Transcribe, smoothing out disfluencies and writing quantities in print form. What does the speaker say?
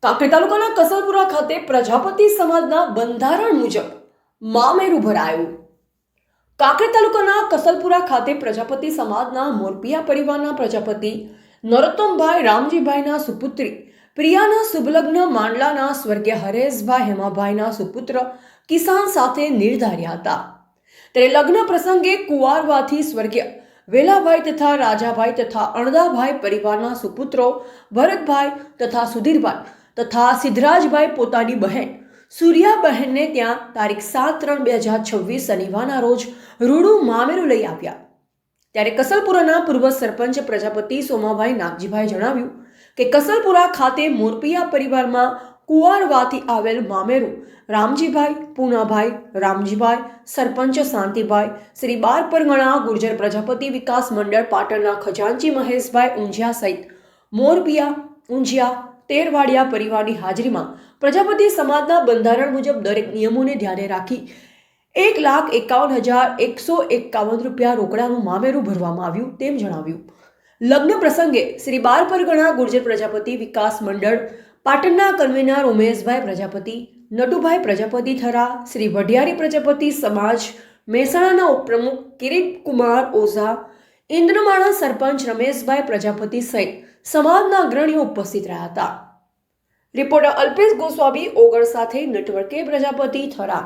કાંકરેજ તાલુકાના કસલપુરા ખાતે પ્રજાપતિ સમાજના બંધારણ મુજબ મામેરું ભરાયું. કાંકરેજ તાલુકાના કસલપુરા ખાતે પ્રજાપતિ સમાજના મોરપિયા પરિવારના પ્રજાપતિ નરોત્તમભાઈ રામજીભાઈના સુપુત્રી પ્રિયાના શુભલગ્ન માંડલાના સ્વર્ગીય હરેશભાઈ હેમાભાઈના સુપુત્ર કિસાન સાથે નિર્ધાર્યા હતા. ત્યારે લગ્ન પ્રસંગે કુંવારવાથી સ્વર્ગીય વેલાભાઈ તથા રાજાભાઈ તથા અણદાભાઈ પરિવારના સુપુત્રો ભરતભાઈ તથા સુધીરભાઈ તથા સિદ્ધરાજભાઈ પોતાની બહેન સૂર્યાબહેનને ત્યાં તારીખ 7/3/2026 શનિવારના રોજ રૂડું મામેરું લઈ આવ્યા. ત્યારે કસલપુરાના પૂર્વ સરપંચ પ્રજાપતિ સોમાભાઈ નાગજીભાઈ જણાવ્યું કે કસલપુરા ખાતે મોરપિયા પરિવારમાં કુંવારવાથી આવેલ મામેરું રામજીભાઈ, પૂનાભાઈ, રામજીભાઈ, સરપંચ શાંતિભાઈ, શ્રી બાર પરગણા ગુર્જર પ્રજાપતિ વિકાસ મંડળ પાટણના ખજાનચી મહેશભાઈ ઊંઝિયા સહિત મોરપિયા, ઊંઝિયા, તેરવાડિયા પરિવારની હાજરીમાં પ્રજાપતિ સમાજના બંધારણ મુજબ દરેક નિયમોને ધ્યાને રાખી 1,51,151 રૂપિયા રોકડાનું મામેરું ભરવામાં આવ્યું તેમ જણાવ્યું. લગ્ન પ્રસંગે શ્રી બાર પરગણા ગુર્જર પ્રજાપતિ વિકાસ મંડળ પાટણના કન્વીનર ઉમેશભાઈ પ્રજાપતિ, નટુભાઈ પ્રજાપતિ થરા, શ્રી વઢિયારી પ્રજાપતિ સમાજ મહેસાણાના ઉપપ્રમુખ કિરીટકુમાર ઓઝા, ઇન્દ્રમાણા સરપંચ રમેશભાઈ પ્રજાપતિ સહિત સમાજના અગ્રણીઓ ઉપસ્થિત રહ્યા હતા. રિપોર્ટર અલ્પેશ ગોસ્વામી ઓગળ સાથે નેટવર્કે પ્રજાપતિ થરા.